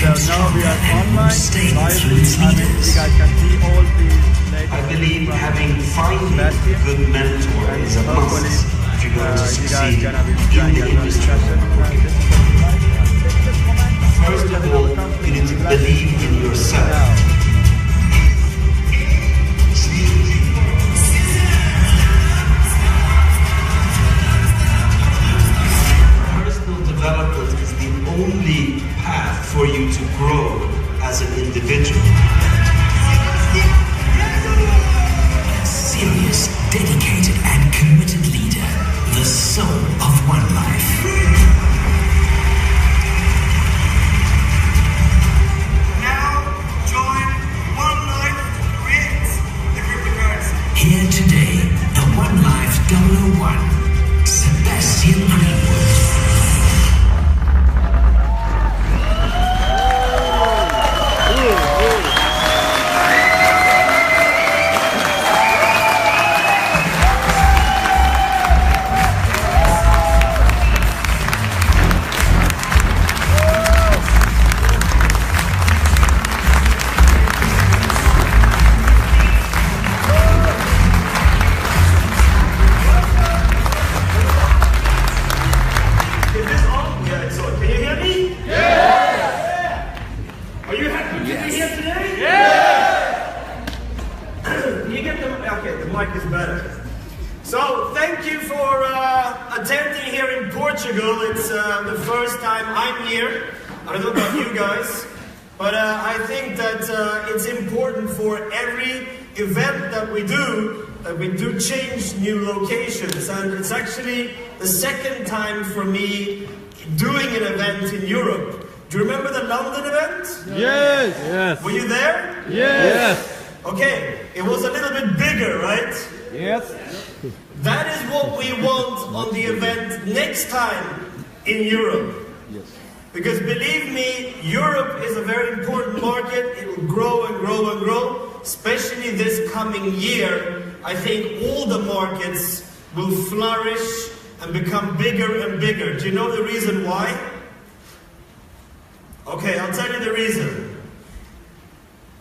now we are online, lively. I mean, you guys can see all the latest. I believe having finding a good mentor is a must if you're going to succeed in the industry. First of all, you need to believe in yourself. Personal development is the only path for you to grow as an individual. A serious, dedicated and committed leader, the soul of One Life. Now join One Life to create the cryptocurrency. Here today, the One Life 001, Sebastian Greenwood. So, thank you for attending here in Portugal. It's the first time I'm here. I don't know about you guys, but I think that it's important for every event that we do change new locations. And it's actually the second time for me doing an event in Europe. Do you remember the London event? Yes. Yes. Were you there? Yes. Okay, it was a little bit bigger, right? Yes. That is what we want on the event next time in Europe. Yes. Because believe me, Europe is a very important market. It will grow and grow and grow. Especially this coming year, I think all the markets will flourish and become bigger and bigger. Do you know the reason why? Okay, I'll tell you the reason.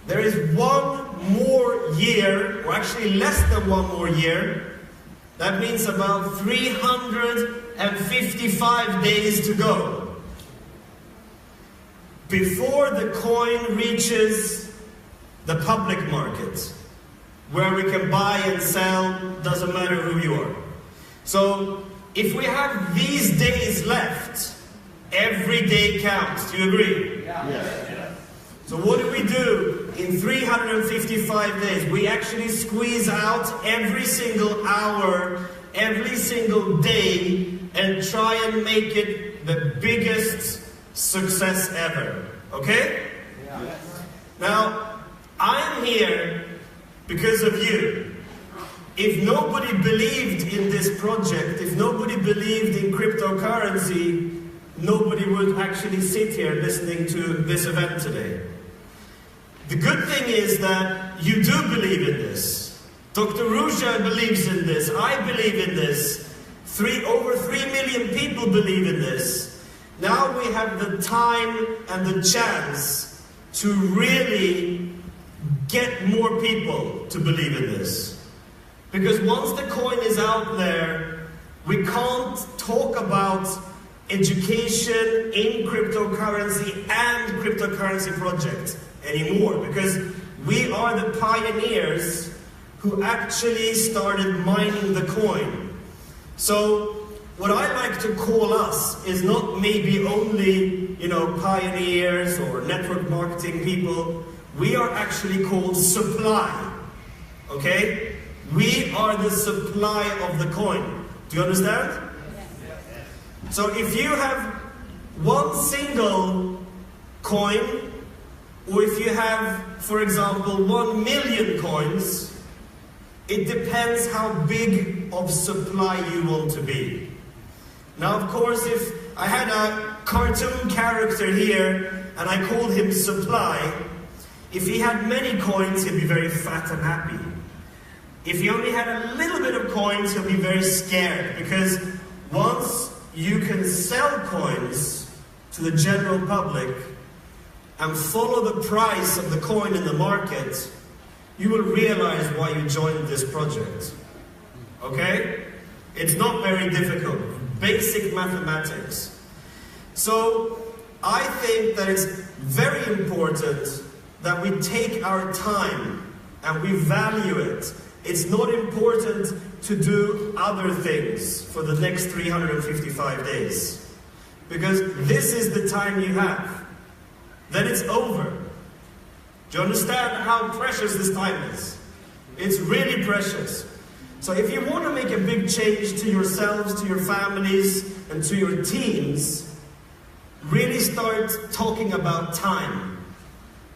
There is one more year, or actually less than one more year. That means about 355 days to go before the coin reaches the public market, where we can buy and sell, doesn't matter who you are. So if we have these days left, every day counts. Do you agree? Yeah. Yes. So what do we do in 355 days? We actually squeeze out every single hour, every single day, and try and make it the biggest success ever. Okay? Yeah. Now, I'm here because of you. If nobody believed in this project, if nobody believed in cryptocurrency, nobody would actually sit here listening to this event today. The good thing is that you do believe in this. Dr. Ruja believes in this. I believe in this. Over 3 million people believe in this. Now we have the time and the chance to really get more people to believe in this. Because once the coin is out there, we can't talk about education in cryptocurrency and cryptocurrency projects anymore, because we are the pioneers who actually started mining the coin. So what I like to call us is not maybe only, pioneers or network marketing people. We are actually called supply. Okay? We are the supply of the coin. Do you understand? So if you have one single coin, or if you have, for example, 1 million coins, it depends how big of supply you want to be. Now, of course, if I had a cartoon character here and I called him Supply, if he had many coins, he'd be very fat and happy. If he only had a little bit of coins, he'll be very scared, because once you can sell coins to the general public, and follow the price of the coin in the market, you will realize why you joined this project. Okay? It's not very difficult. Basic mathematics. So, I think that it's very important that we take our time and we value it. It's not important to do other things for the next 355 days. Because this is the time you have. Then it's over. Do you understand how precious this time is? It's really precious. So if you want to make a big change to yourselves, to your families, and to your teams, really start talking about time.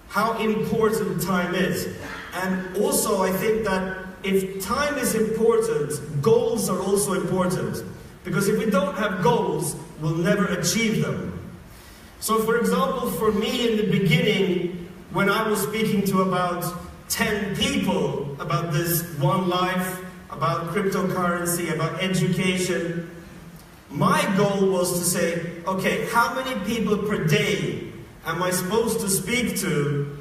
How important time is. And also I think that if time is important, goals are also important. Because if we don't have goals, we'll never achieve them. So for example, for me in the beginning, when I was speaking to about 10 people about this one life, about cryptocurrency, about education, my goal was to say, okay, how many people per day am I supposed to speak to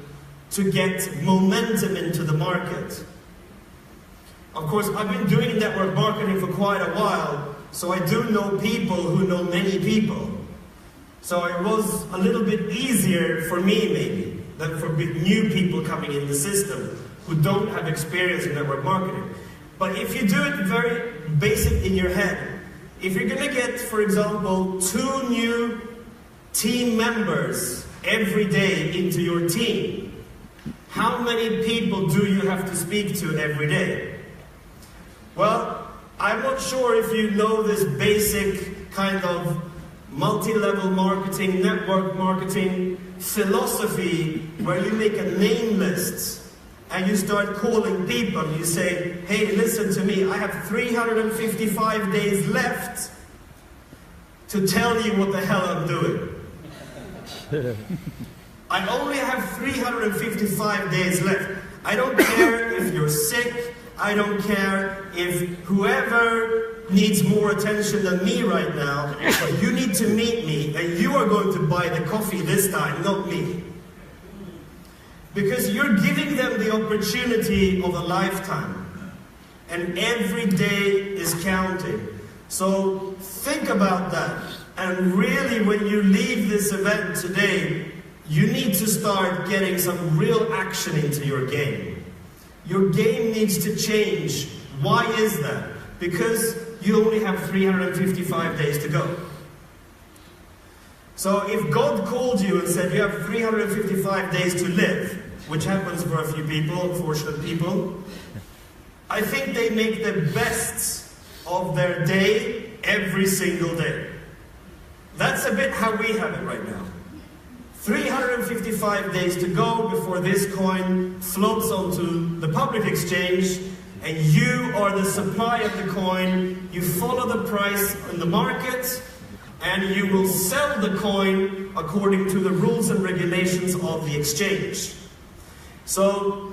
get momentum into the market? Of course, I've been doing network marketing for quite a while, so I do know people who know many people. So it was a little bit easier for me, maybe, than for new people coming in the system who don't have experience in network marketing. But if you do it very basic in your head, if you're going to get, for example, 2 new team members every day into your team, how many people do you have to speak to every day? Well, I'm not sure if you know this basic kind of multi-level marketing, network marketing philosophy where you make a name list and you start calling people and you say, hey, listen to me, I have 355 days left to tell you what the hell I'm doing. I only have 355 days left. I don't care if you're sick, I don't care if whoever needs more attention than me right now, but you need to meet me and you are going to buy the coffee this time, not me. Because you're giving them the opportunity of a lifetime. And every day is counting. So think about that. And really, when you leave this event today, you need to start getting some real action into your game. Your game needs to change. Why is that? Because you only have 355 days to go. So if God called you and said you have 355 days to live, which happens for a few people, unfortunate people, I think they make the best of their day every single day. That's a bit how we have it right now. 355 days to go before this coin floats onto the public exchange, and you are the supply of the coin. You follow the price in the market, and you will sell the coin according to the rules and regulations of the exchange. So,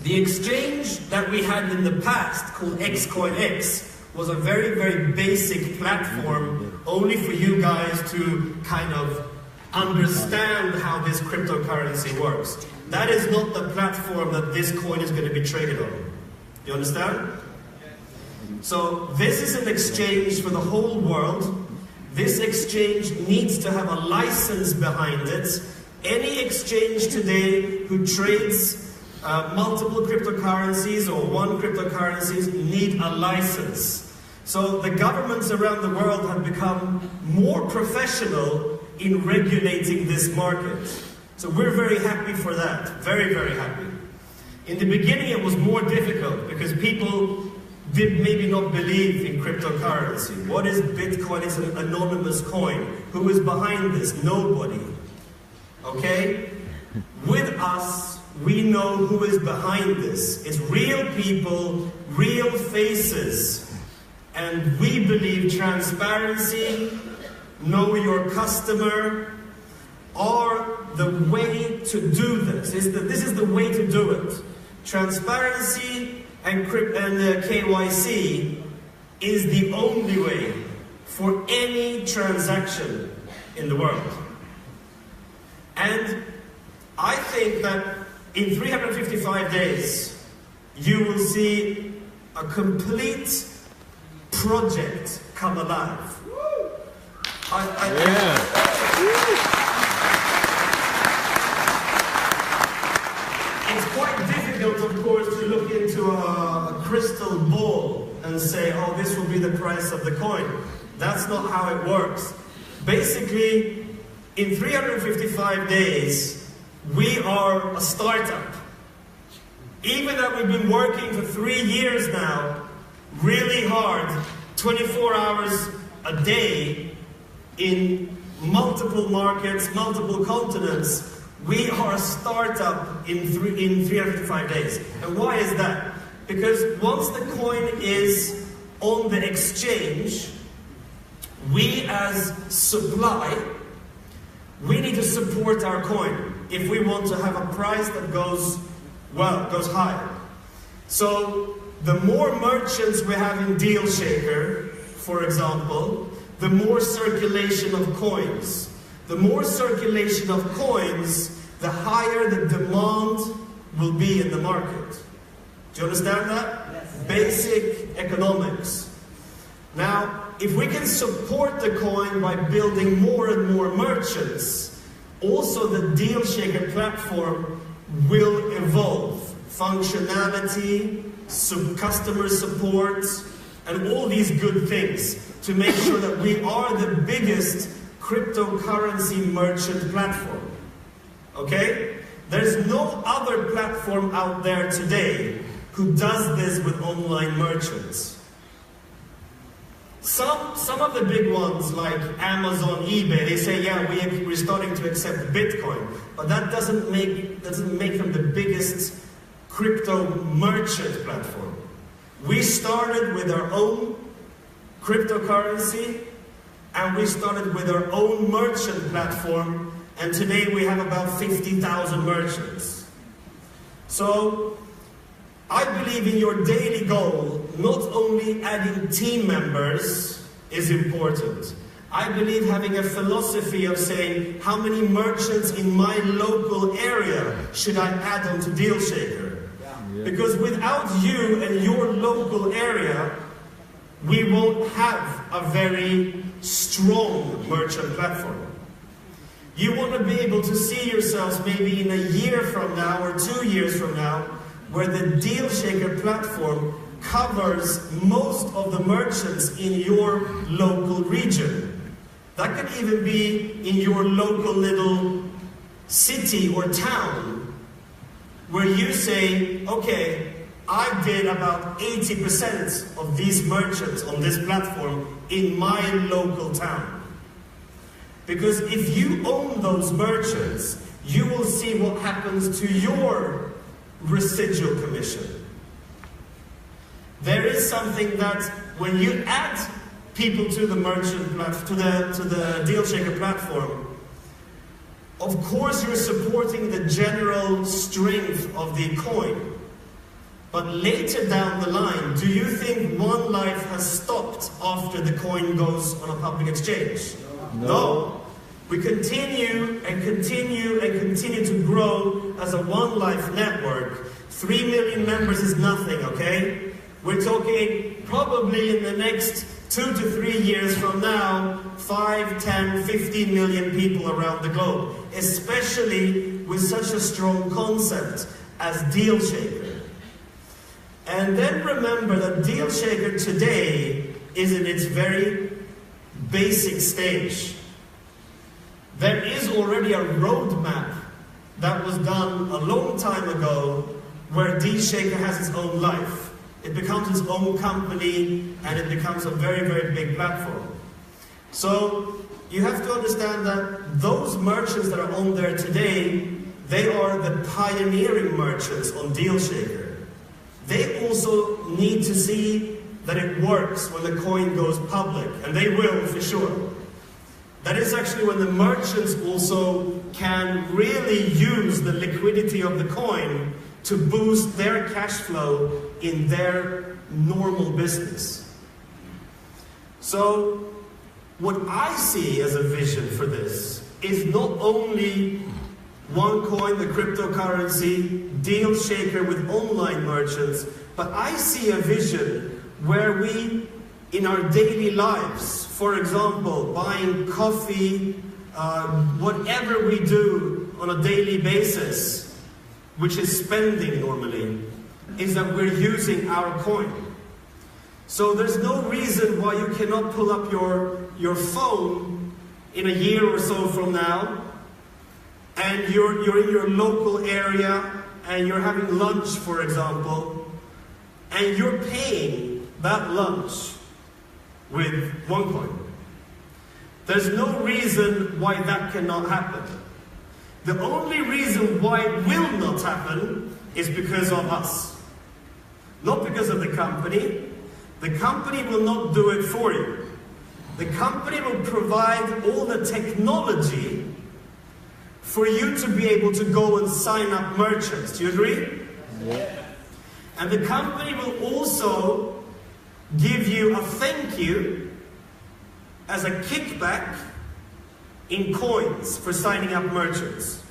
the exchange that we had in the past, called XCoinX, was a very, very basic platform only for you guys to kind of understand how this cryptocurrency works. That is not the platform that this coin is going to be traded on. You understand? So this is an exchange for the whole world. This exchange needs to have a license behind it. Any exchange today who trades multiple cryptocurrencies or one cryptocurrencies need a license. So the governments around the world have become more professional in regulating this market. So we're very happy for that. Very, very happy. In the beginning it was more difficult because people did maybe not believe in cryptocurrency. What is Bitcoin? It's an anonymous coin. Who is behind this? Nobody. Okay? With us, we know who is behind this. It's real people, real faces. And we believe transparency, know your customer, are the way to do this. This is the way to do it. Transparency and KYC is the only way for any transaction in the world. And think that in 355 days, you will see a complete project come alive. It's quite difficult, of course, to look into a crystal ball and say, oh, this will be the price of the coin. That's not how it works. Basically, in 355 days, we are a startup. Even that we've been working for 3 years now, really hard, 24 hours a day, in multiple markets, multiple continents, we are a startup in 355 days. And why is that? Because once the coin is on the exchange, we as supply, we need to support our coin if we want to have a price that goes high. So the more merchants we have in DealShaker, for example, the more circulation of coins. The more circulation of coins, the higher the demand will be in the market. Do you understand that? Yes. Basic economics. Now, if we can support the coin by building more and more merchants, also the DealShaker platform will evolve. Functionality, customer support, and all these good things to make sure that we are the biggest cryptocurrency merchant platform. Okay? There's no other platform out there today who does this with online merchants. Some of the big ones like Amazon, eBay, they say, yeah, we're starting to accept Bitcoin, but that doesn't make them the biggest crypto merchant platform. We started with our own cryptocurrency, and we started with our own merchant platform, and today we have about 50,000 merchants. So I believe in your daily goal, not only adding team members is important. I believe having a philosophy of saying, how many merchants in my local area should I add on to DealShaker? Because without you and your local area, we won't have a very strong merchant platform. You want to be able to see yourselves maybe in a year from now or 2 years from now, where the DealShaker platform covers most of the merchants in your local region. That could even be in your local little city or town, where you say, okay, I did about 80% of these merchants on this platform in my local town. Because if you own those merchants, you will see what happens to your residual commission. There is something that when you add people to the merchant to the DealShaker platform, of course you're supporting the general strength of the coin. But later down the line, do you think One Life has stopped after the coin goes on a public exchange? No. We continue and continue and continue to grow as a One Life network. 3 million members is nothing, okay? We're talking probably in the next 2 to 3 years from now, 5, 10, 15 million people around the globe, especially with such a strong concept as DealShaker. And then remember that DealShaker today is in its very basic stage. There is already a roadmap that was done a long time ago where DealShaker has its own life. It becomes its own company and it becomes a very, very big platform. So you have to understand that those merchants that are on there today, they are the pioneering merchants on DealShaker. They also need to see that it works when the coin goes public, and they will for sure. That is actually when the merchants also can really use the liquidity of the coin to boost their cash flow in their normal business. So, what I see as a vision for this is not only OneCoin, the cryptocurrency, deal shaker with online merchants. But I see a vision where we, in our daily lives, for example, buying coffee, whatever we do on a daily basis, which is spending normally, is that we're using our coin. So there's no reason why you cannot pull up your phone in a year or so from now, and you're in your local area, and you're having lunch, for example, and you're paying that lunch with OneCoin. There's no reason why that cannot happen. The only reason why it will not happen is because of us. Not because of the company. The company will not do it for you. The company will provide all the technology for you to be able to go and sign up merchants. Do you agree? Yeah. And the company will also give you a thank you as a kickback in coins for signing up merchants.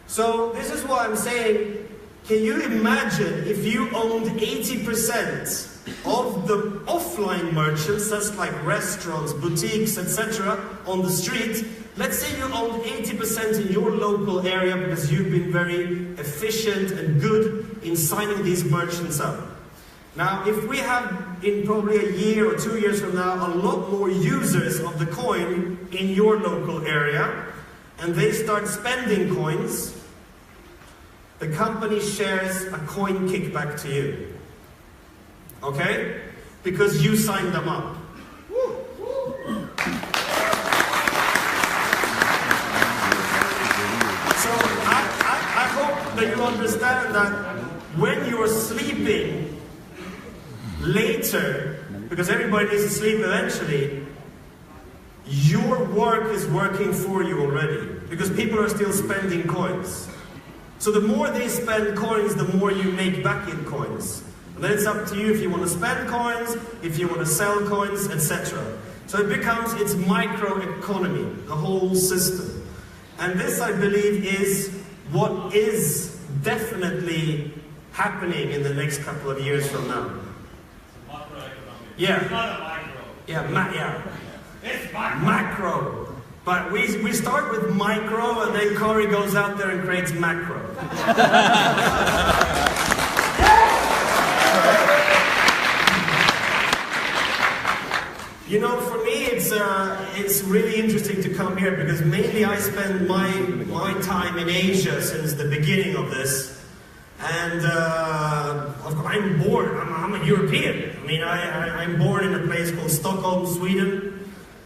So this is why I'm saying, can you imagine if you owned 80% of the offline merchants, that's like restaurants, boutiques, etc., on the street? Let's say you owned 80% in your local area because you've been very efficient and good in signing these merchants up. Now, if we have, in probably a year or 2 years from now, a lot more users of the coin in your local area, and they start spending coins, the company shares a coin kickback to you. Okay? Because you signed them up. So I hope that you understand that when you're sleeping later, because everybody needs to sleep eventually, your work is working for you already, because people are still spending coins. So the more they spend coins, the more you make back in coins. And then it's up to you if you want to spend coins, if you want to sell coins, etc. So it becomes, it's microeconomy, the whole system. And this, I believe, is what is definitely happening in the next couple of years from now. Yeah. It's not a micro. Yeah, It's macro. Macro. But we start with micro, and then Corey goes out there and creates macro. You know, for me, it's really interesting to come here because mainly I spend my time in Asia since the beginning of this. And I'm born, I'm a European. I mean, I'm born in a place called Stockholm, Sweden.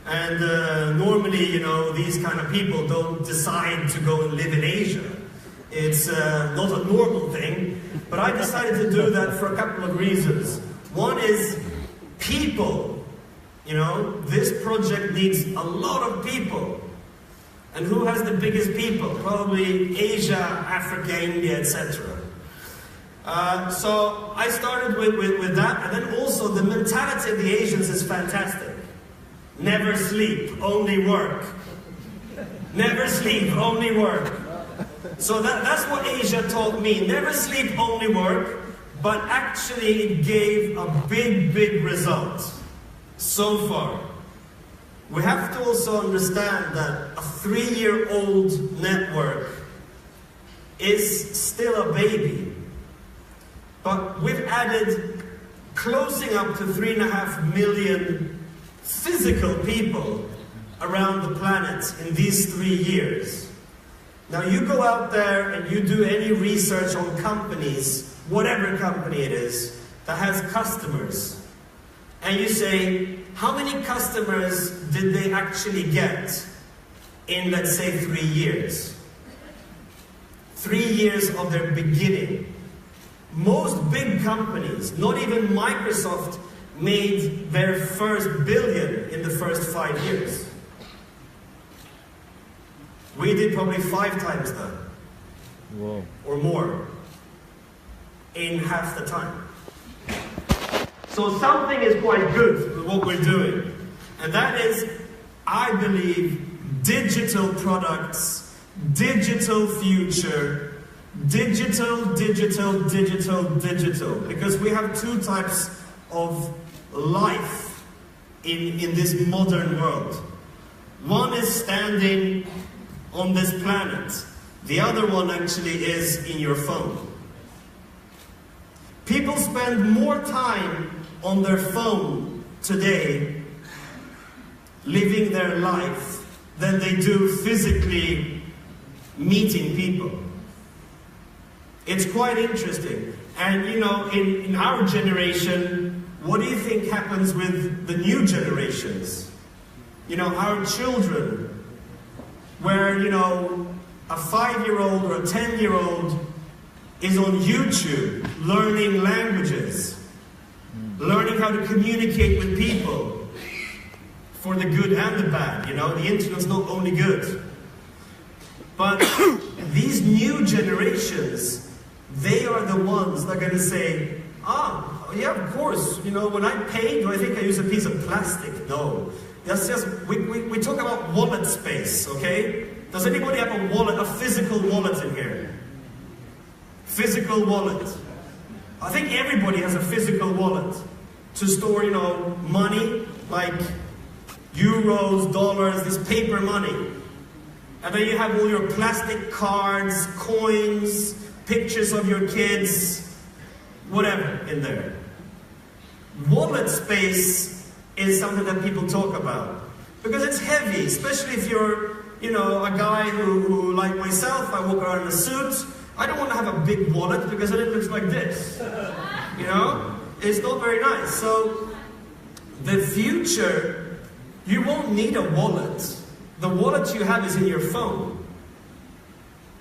And normally, you know, these kind of people don't decide to go and live in Asia. It's not a normal thing. But I decided to do that for a couple of reasons. One is people. You know, this project needs a lot of people. And who has the biggest people? Probably Asia, Africa, India, etc. So I started with that, and then also the mentality of the Asians is fantastic. Never sleep, only work. Never sleep, only work. So that's what Asia taught me. Never sleep, only work. But actually it gave a big, big result so far. We have to also understand that a 3-year-old network is still a baby. But we've added closing up to 3.5 million physical people around the planet in these 3 years. Now you go out there and you do any research on companies, whatever company it is, that has customers, and you say, how many customers did they actually get in, let's say, 3 years? 3 years of their beginning. Most big companies, not even Microsoft, made their first billion in the first 5 years. We did probably 5 times that. Whoa. Or more in half the time. So something is quite good with what we're doing. And that is, I believe, digital products digital future, digital, digital, digital, digital. Because we have two types of life in this modern world. One is standing on this planet. The other one actually is in your phone. People spend more time on their phone today living their life than they do physically meeting people. It's quite interesting. And you know, in our generation, what do you think happens with the new generations? You know, our children, where, you know, a 5-year-old or a 10-year-old is on YouTube learning languages, learning how to communicate with people for the good and the bad. You know, the internet's not only good. But these new generations, they are the ones that are going to say, yeah, of course, you know, when I pay, do I think I use a piece of plastic? No. That's just, we talk about wallet space, okay? Does anybody have a wallet, a physical wallet in here? Physical wallet. I think everybody has a physical wallet to store, you know, money, like euros, dollars, this paper money. And then you have all your plastic cards, coins, pictures of your kids, whatever in there. Wallet space is something that people talk about. Because it's heavy, especially if you're, you know, a guy who like myself, I walk around in a suit. I don't want to have a big wallet because then it looks like this. You know? It's not very nice. So, the future, you won't need a wallet. The wallet you have is in your phone.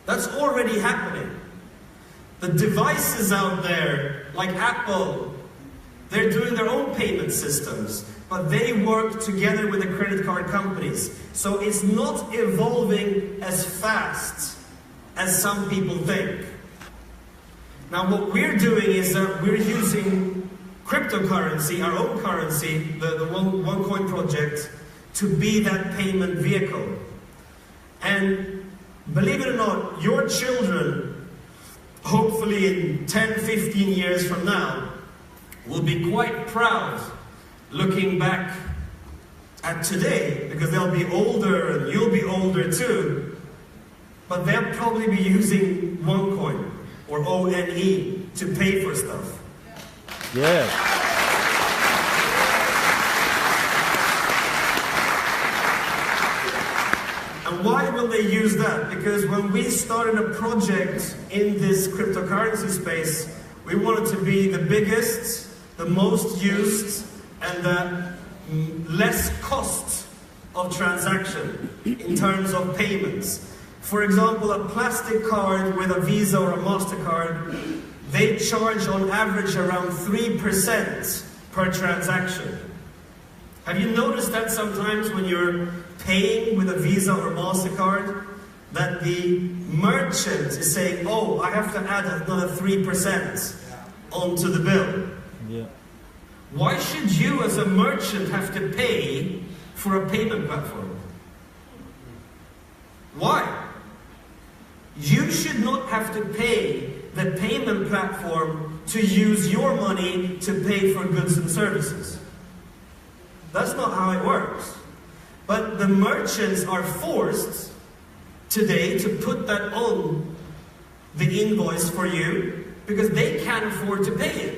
That's already happening. The devices out there, like Apple, they're doing their own payment systems, but they work together with the credit card companies. So it's not evolving as fast as some people think. Now what we're doing is that we're using cryptocurrency, our own currency, the OneCoin project, to be that payment vehicle. And believe it or not, your children, hopefully in 10, 15 years from now, will be quite proud looking back at today, because they'll be older and you'll be older too, but they'll probably be using OneCoin or ONE to pay for stuff. Yeah. And why will they use that? Because when we started a project in this cryptocurrency space, we wanted to be the biggest, the most used, and the less cost of transaction in terms of payments. For example, a plastic card with a Visa or a MasterCard, they charge on average around 3% per transaction. Have you noticed that sometimes when you're paying with a Visa or MasterCard, that the merchant is saying, oh, I have to add another 3% onto the bill? Yeah. Why should you as a merchant have to pay for a payment platform? Why? You should not have to pay the payment platform to use your money to pay for goods and services. That's not how it works. But the merchants are forced today to put that on the invoice for you because they can't afford to pay it.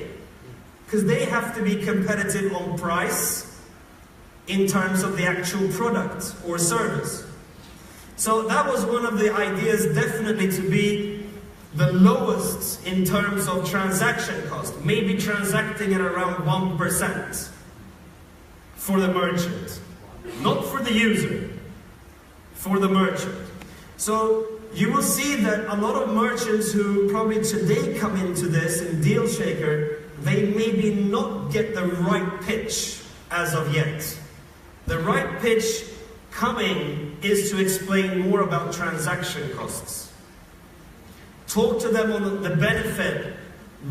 Because they have to be competitive on price in terms of the actual product or service. So that was one of the ideas, definitely, to be the lowest in terms of transaction cost. Maybe transacting at around 1% for the merchant. Not for the user, for the merchant. So you will see that a lot of merchants who probably today come into this in Deal Shaker, they maybe not get the right pitch as of yet. The right pitch coming is to explain more about transaction costs. Talk to them on the benefit,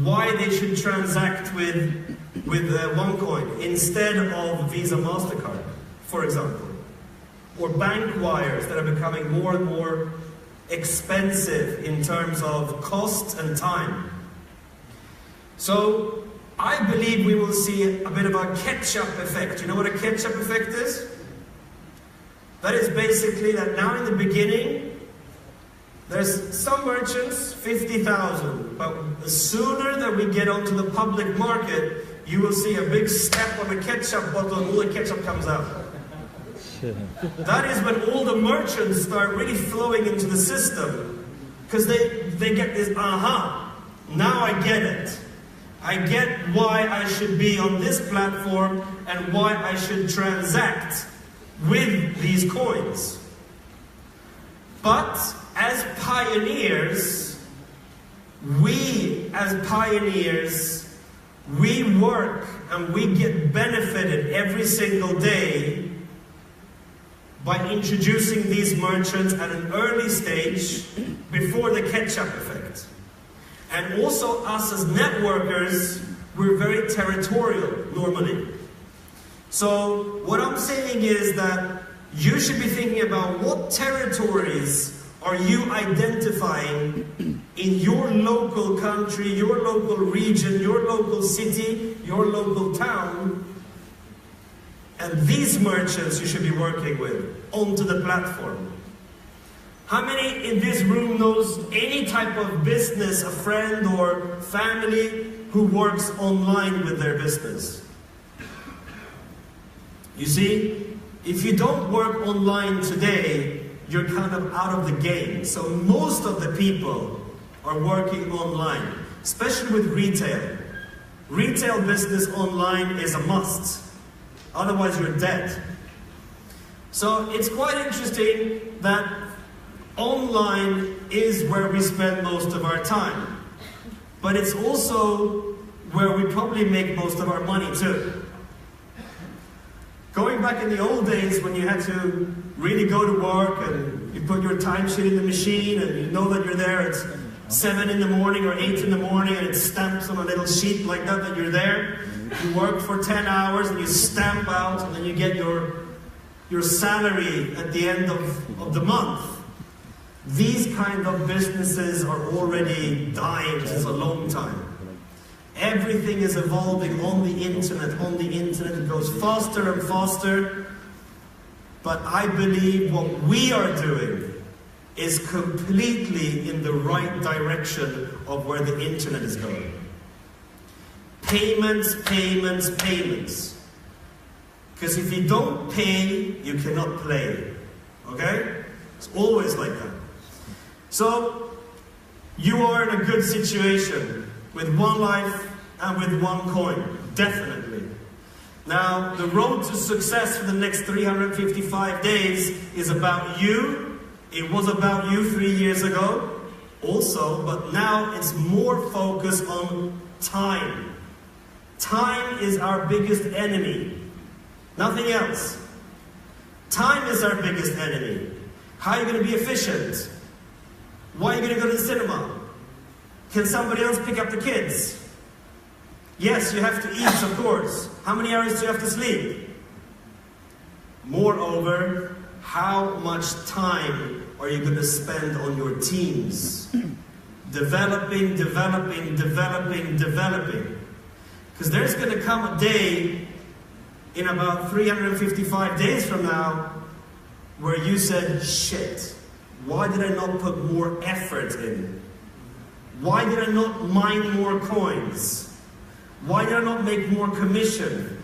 why they should transact with OneCoin instead of Visa MasterCard, for example. Or bank wires that are becoming more and more expensive in terms of cost and time. So I believe we will see a bit of a catch-up effect. You know what a catch-up effect is? That is basically that now in the beginning, there's some merchants, 50,000, but the sooner that we get onto the public market, you will see a big step of a ketchup bottle and all the ketchup comes out. That is when all the merchants start really flowing into the system, because they get this, aha, now I get it. I get why I should be on this platform and why I should transact with these coins. But as pioneers, we work and we get benefited every single day by introducing these merchants at an early stage before the catch-up effect. And also us as networkers, we're very territorial normally. So what I'm saying is that you should be thinking about what territories are you identifying in your local country, your local region, your local city, your local town. And these merchants you should be working with onto the platform. How many in this room knows any type of business, a friend or family who works online with their business? You see, if you don't work online today, you're kind of out of the game. So most of the people are working online, especially with retail. Retail business online is a must. Otherwise you're dead. So it's quite interesting that online is where we spend most of our time. But it's also where we probably make most of our money too. Going back in the old days when you had to really go to work and you put your timesheet in the machine and you know that you're there at 7 in the morning or 8 in the morning and it stamps on a little sheet like that that you're there. You work for 10 hours and you stamp out and then you get your salary at the end of the month. These kind of businesses are already dying since a long time. Everything is evolving on the internet. It goes faster and faster. But I believe what we are doing is completely in the right direction of where the internet is going. Payments, payments, payments. Because if you don't pay, you cannot play. Okay? It's always like that. So, you are in a good situation with one life and with one coin. Definitely. Now, the road to success for the next 355 days is about you. It was about you 3 years ago also, but now it's more focused on time. Time is our biggest enemy. Nothing else. Time is our biggest enemy. How are you going to be efficient? Why are you going to go to the cinema? Can somebody else pick up the kids? Yes, you have to eat, of course. How many hours do you have to sleep? Moreover, how much time are you going to spend on your teams? Developing. Because there's going to come a day in about 355 days from now where you said, shit, why did I not put more effort in? Why did I not mine more coins? Why did I not make more commission?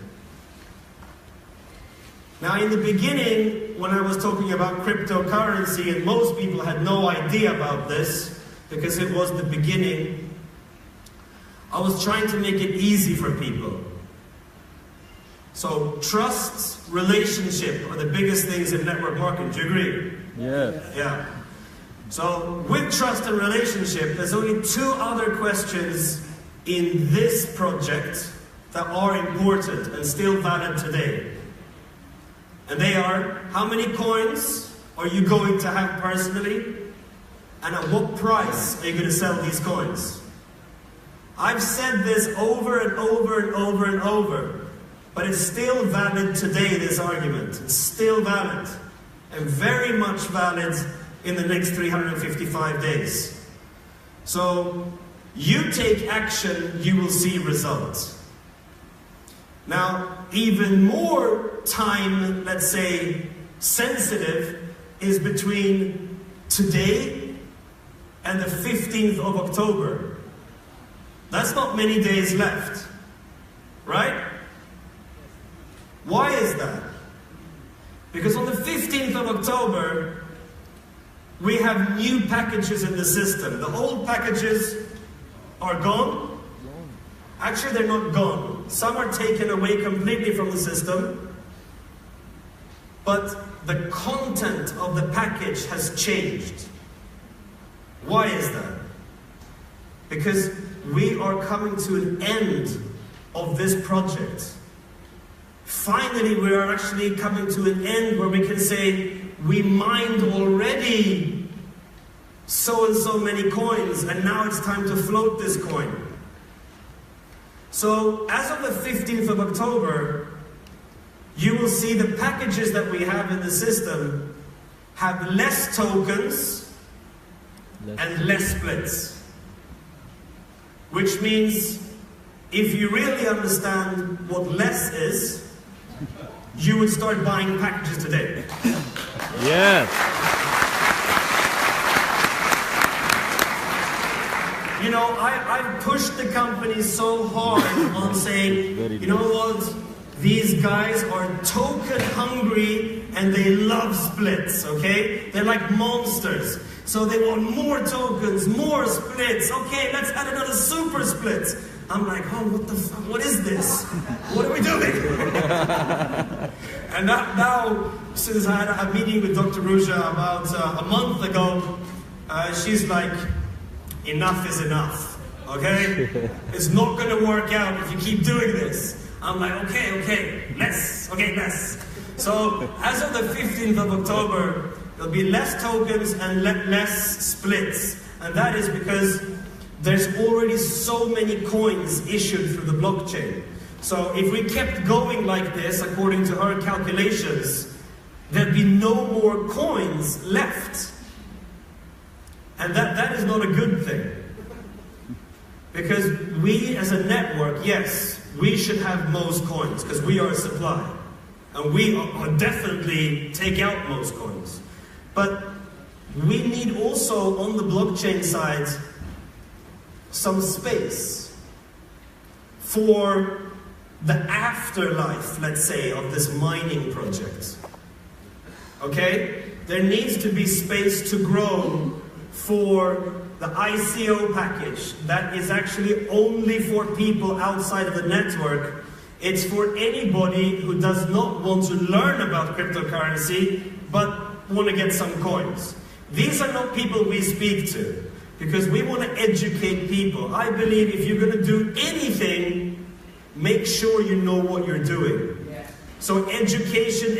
Now in the beginning, when I was talking about cryptocurrency, and most people had no idea about this, because it was the beginning, I was trying to make it easy for people. So trust, relationship are the biggest things in network marketing. Do you agree? Yeah. Yeah. So with trust and relationship, there's only two other questions in this project that are important and still valid today. And they are, how many coins are you going to have personally? And at what price are you going to sell these coins? I've said this over and over, but it's still valid today, this argument. It's still valid. And very much valid in the next 355 days. So, you take action, you will see results. Now, even more time, let's say, sensitive is between today and the 15th of October. That's not many days left, right? Why is that? Because on the 15th of October, we have new packages in the system. The old packages are gone. Actually, they're not gone. Some are taken away completely from the system. But the content of the package has changed. Why is that? Because we are coming to an end of this project. Finally, we are actually coming to an end where we can say, we mined already so and so many coins, and now it's time to float this coin. So, as of the 15th of October, you will see the packages that we have in the system have less tokens and less splits. Which means, if you really understand what less is, you would start buying packages today. Yes. You know, I've pushed the company so hard on saying, you know what, these guys are token hungry and they love splits, okay? They're like monsters. So they want more tokens, more splits. Okay, let's add another super split. I'm like, oh, what the fuck, what is this? What are we doing? And now, since I had a meeting with Dr. Ruja about a month ago, she's like, enough is enough, okay? It's not gonna work out if you keep doing this. I'm like, okay, less. So, as of the 15th of October, there'll be less tokens and less splits. And that is because there's already so many coins issued through the blockchain. So if we kept going like this, according to her calculations, there'd be no more coins left. And that is not a good thing. Because we as a network, yes, we should have most coins, because we are a supply. And we are definitely take out most coins. But we need also, on the blockchain side, some space for the afterlife, let's say, of this mining project. Okay? There needs to be space to grow for the ICO package that is actually only for people outside of the network. It's for anybody who does not want to learn about cryptocurrency but want to get some coins. These are not people we speak to, because we want to educate people. I believe if you're going to do anything, make sure you know what you're doing. So education.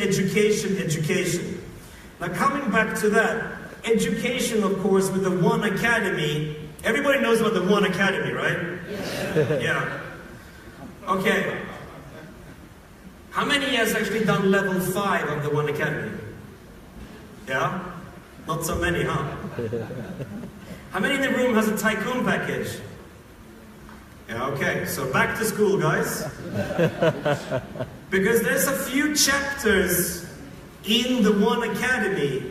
Now coming back to that, education, of course, with the One Academy. Everybody knows about the One Academy, right? Yeah. Okay. How many has actually done level 5 of the One Academy? Yeah? Not so many, huh? How many in the room has a tycoon package? Yeah, okay. So back to school, guys. Because there's a few chapters in the One Academy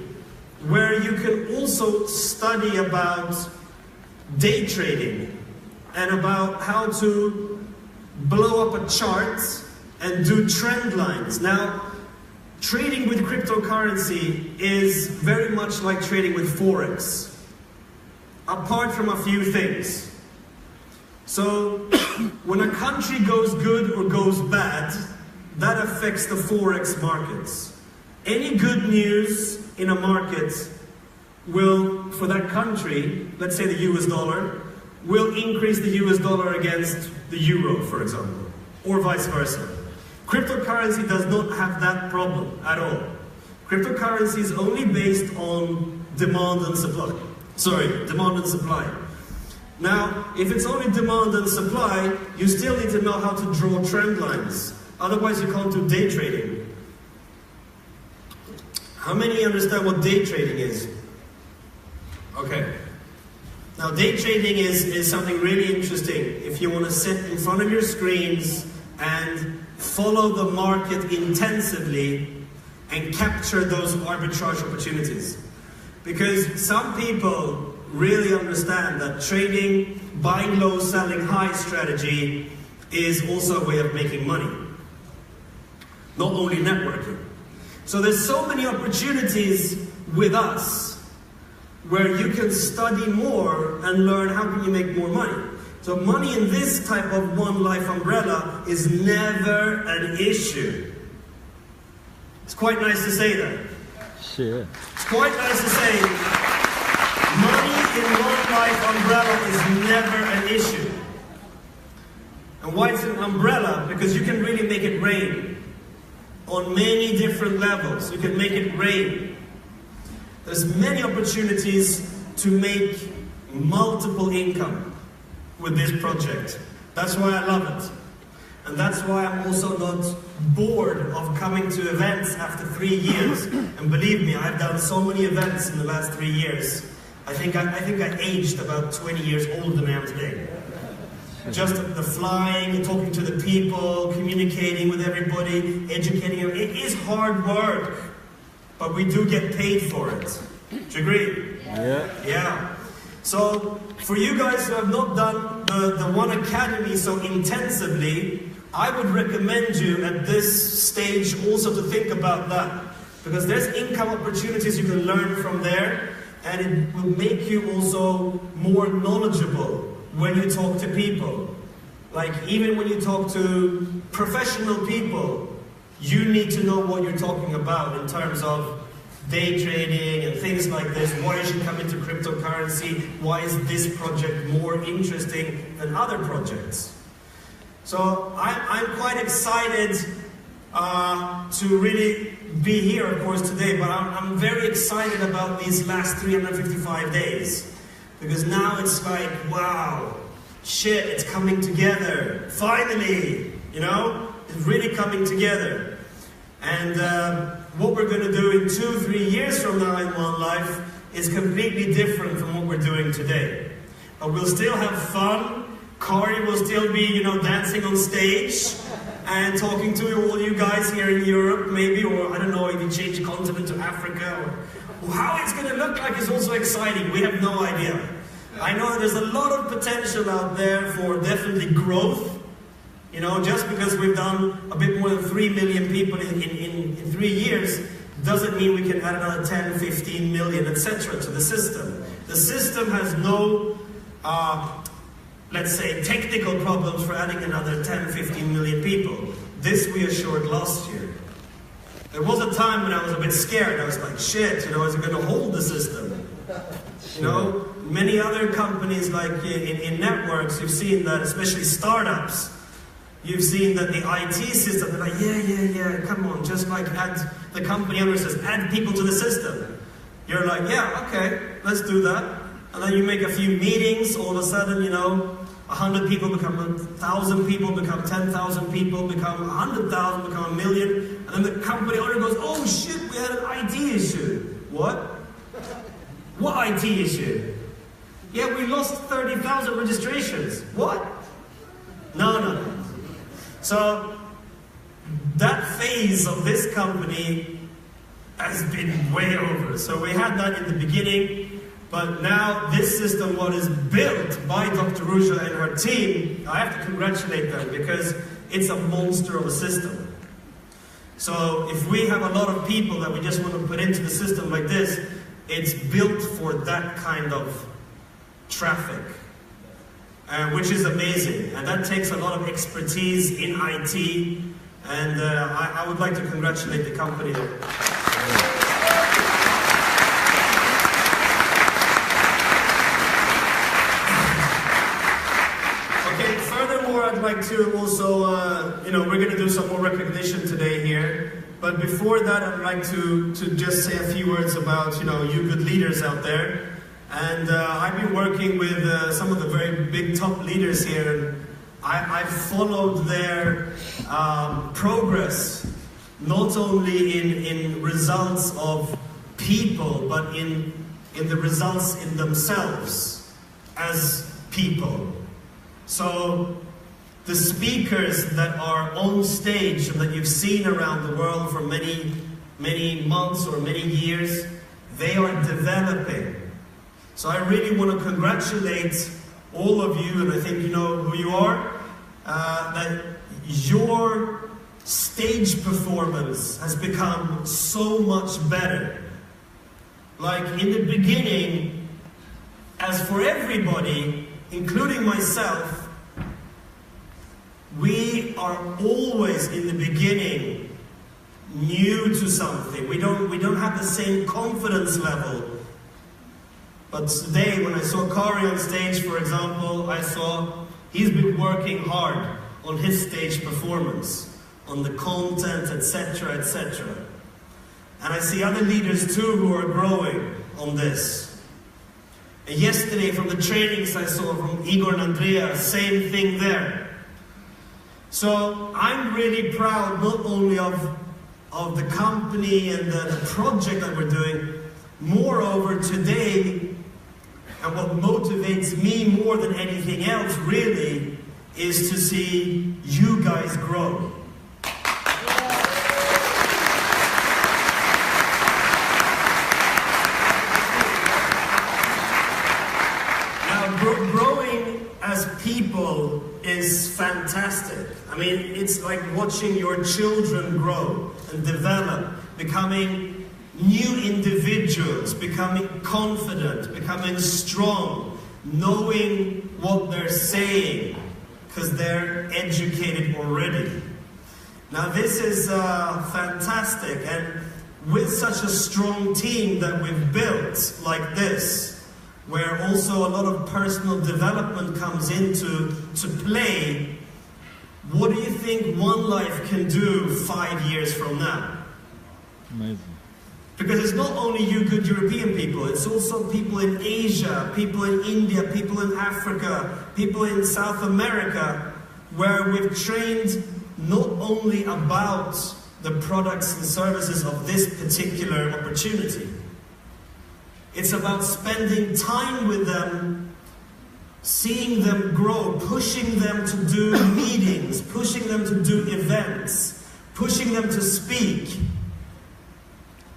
where you can also study about day trading and about how to blow up a chart and do trend lines. Now, trading with cryptocurrency is very much like trading with Forex, apart from a few things. So, when a country goes good or goes bad, that affects the Forex markets. Any good news in a market will, for that country, let's say the US dollar, will increase the US dollar against the euro, for example, or vice versa. Cryptocurrency does not have that problem at all. Cryptocurrency is only based on demand and supply. Demand and supply. Now, if it's only demand and supply, you still need to know how to draw trend lines. Otherwise, you can't do day trading. How many understand what day trading is? Okay. Now, day trading is something really interesting. If you want to sit in front of your screens and follow the market intensively and capture those arbitrage opportunities. Because some people really understand that trading, buying low, selling high strategy is also a way of making money. Not only networking. So there's so many opportunities with us where you can study more and learn how can you make more money. So money in this type of one life umbrella is never an issue. It's quite nice to say that. Sure. It's quite nice to say money in one life umbrella is never an issue. And why it's an umbrella? Because you can really make it rain on many different levels. You can make it rain. There's many opportunities to make multiple income with this project. That's why I love it. And that's why I'm also not bored of coming to events after 3 years. And believe me, I've done so many events in the last 3 years. I think I aged about 20 years older than I am today. Just the flying, and talking to the people, communicating with everybody, educating them. It is hard work, but we do get paid for it. Do you agree? Yeah. Yeah. So, for you guys who have not done the One Academy so intensively, I would recommend you at this stage also to think about that. Because there's income opportunities you can learn from there, and it will make you also more knowledgeable when you talk to people. Like, even when you talk to professional people, you need to know what you're talking about in terms of day trading and things like this. Why you should come into cryptocurrency? Why is this project more interesting than other projects? So I'm quite excited to really be here, of course, today, but I'm very excited about these last 355 days. Because now it's like, wow, shit, it's coming together. Finally, you know, it's really coming together. And what we're going to do in 2-3 years from now in One Life is completely different from what we're doing today. But we'll still have fun. Kari will still be, you know, dancing on stage and talking to all you guys here in Europe, maybe, or I don't know, if you change continent to Africa, or how it's going to look like is also exciting. We have no idea. I know there's a lot of potential out there for definitely growth. You know, just because we've done a bit more than 3 million people in 3 years, doesn't mean we can add another 10, 15 million, etc. to the system. The system has no, let's say, technical problems for adding another 10, 15 million people. This we assured last year. There was a time when I was a bit scared. I was like, shit, you know, is it going to hold the system? You know, many other companies, like in networks, you've seen that, especially startups, you've seen that the IT system, they're like, yeah, come on, just like add, the company owner says, add people to the system. You're like, yeah, okay, let's do that. And then you make a few meetings, all of a sudden, you know, 100 people become 1,000 people, become 10,000 people, become 100,000, become 1 million. And then the company owner goes, oh shit, we had an IT issue. What? What IT issue? Yeah, we lost 30,000 registrations. What? No. So, that phase of this company has been way over. So we had that in the beginning, but now this system, what is built by Dr. Ruja and her team, I have to congratulate them because it's a monster of a system. So if we have a lot of people that we just want to put into the system like this, it's built for that kind of traffic, which is amazing. And that takes a lot of expertise in IT, and I would like to congratulate the company. Okay, furthermore, I'd like to also, you know, we're going to do some more recognition today here. But before that, I'd like to just say a few words about, you know, you good leaders out there. And I've been working with some of the very big top leaders here, and I've followed their progress, not only in results of people, but in in the results in themselves as people. So the speakers that are on stage and that you've seen around the world for many, many months or many years, they are developing. So I really want to congratulate all of you, and I think you know who you are, that your stage performance has become so much better. Like in the beginning, as for everybody, including myself, we are always in the beginning new to something. We don't have the same confidence level. But today, when I saw Kari on stage, for example, I saw he's been working hard on his stage performance, on the content, etc., etc. And I see other leaders too who are growing on this. And yesterday, from the trainings I saw from Igor and Andrea, same thing there. So I'm really proud not only of the company and the project that we're doing. Moreover, today, and what motivates me more than anything else really, is to see you guys grow. Growing as people is fantastic. I mean, it's like watching your children grow and develop, becoming new individuals, becoming confident, becoming strong, knowing what they're saying, because they're educated already. Now this is fantastic, and with such a strong team that we've built like this, where also a lot of personal development comes into play, what do you think One Life can do 5 years from now? Amazing. Because it's not only you good European people, it's also people in Asia, people in India, people in Africa, people in South America, where we've trained not only about the products and services of this particular opportunity. It's about spending time with them, seeing them grow, pushing them to do meetings, pushing them to do events, pushing them to speak,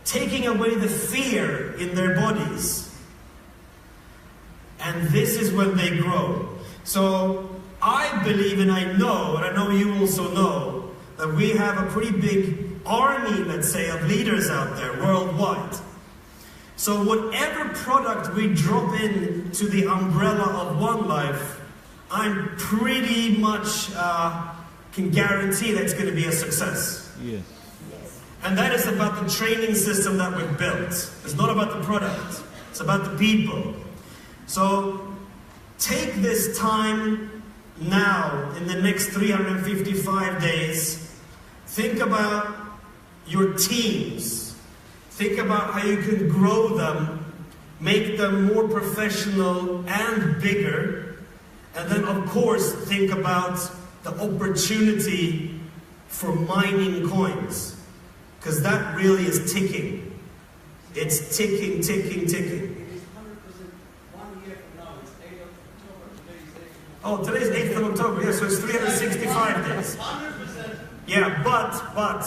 taking away the fear in their bodies. And this is when they grow. So I believe, and I know you also know, that we have a pretty big army, let's say, of leaders out there worldwide. So whatever product we drop in to the umbrella of One Life, I'm pretty much can guarantee that it's going to be a success. Yes. And that is about the training system that we've built. It's not about the product. It's about the people. So take this time now, in the next 355 days, think about your teams. Think about how you can grow them, make them more professional and bigger. And then, of course, think about the opportunity for mining coins. Because that really is ticking. It's ticking, ticking, ticking. It is 100% 1 year from now. It's 8th of October. Oh, today's 8th of October. Yeah, so it's 365 days. 100%. Yeah, but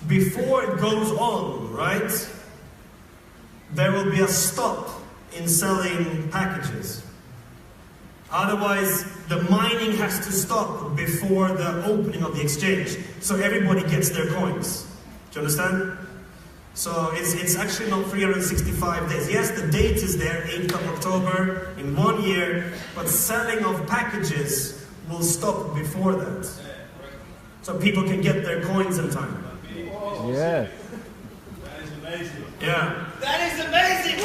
before it goes on, right, there will be a stop in selling packages. Otherwise, the mining has to stop before the opening of the exchange, so everybody gets their coins. Do you understand? So it's actually not 365 days. Yes, the date is there, 8th of October, in 1 year, but selling of packages will stop before that. So people can get their coins in time. Yes. That is amazing. Yeah. That is amazing!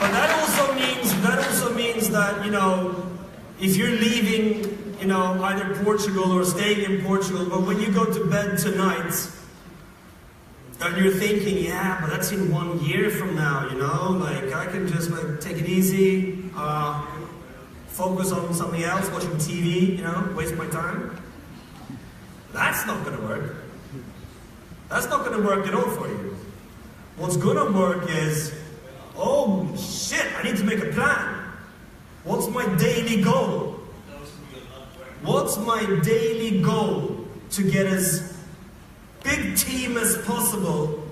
But that also means that, you know, if you're leaving, you know, either Portugal or staying in Portugal, but when you go to bed tonight, and you're thinking, yeah, but that's in 1 year from now, you know, like I can just like take it easy, focus on something else, watching TV, you know, waste my time. That's not going to work. That's not going to work at all for you. What's going to work is, oh shit, I need to make a plan. What's my daily goal? What's my daily goal to get as big team as possible,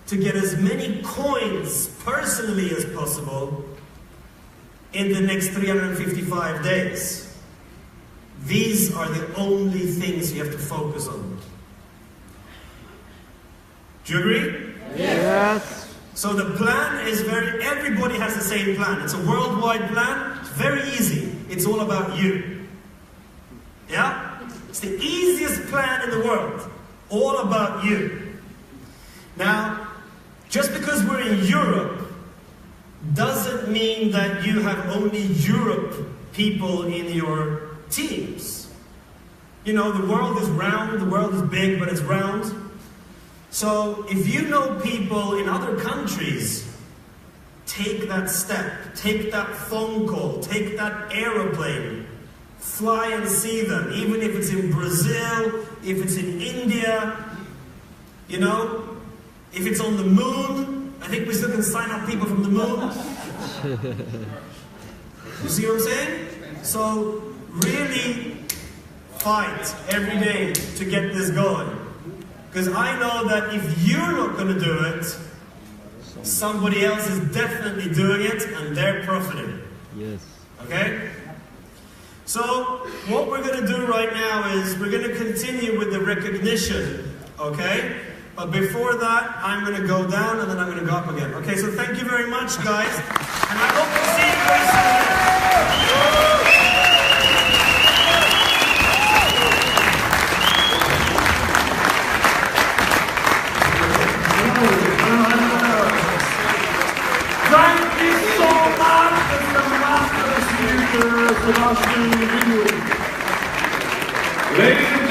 to get as many coins personally as possible in the next 355 days? These are the only things you have to focus on. Do you agree? Yes. So the plan is everybody has the same plan. It's a worldwide plan. It's very easy. It's all about you. Yeah? It's the easiest plan in the world. All about you. Now, just because we're in Europe doesn't mean that you have only Europe people in your teams. You know, the world is round, the world is big, but it's round. So if you know people in other countries, take that step, take that phone call, take that aeroplane, fly and see them, even if it's in Brazil, if it's in India, you know, if it's on the moon. I think we still can sign up people from the moon. You see what I'm saying? So really fight every day to get this going. Because I know that if you're not going to do it, somebody else is definitely doing it and they're profiting. Yes. Okay? So what we're going to do right now is we're going to continue with the recognition. Okay? But before that, I'm going to go down and then I'm going to go up again. Okay, so thank you very much, guys. And I hope to see you very soon. Thank you so much, Mr. Master Speaker Sebastian Greenwood. Ladies and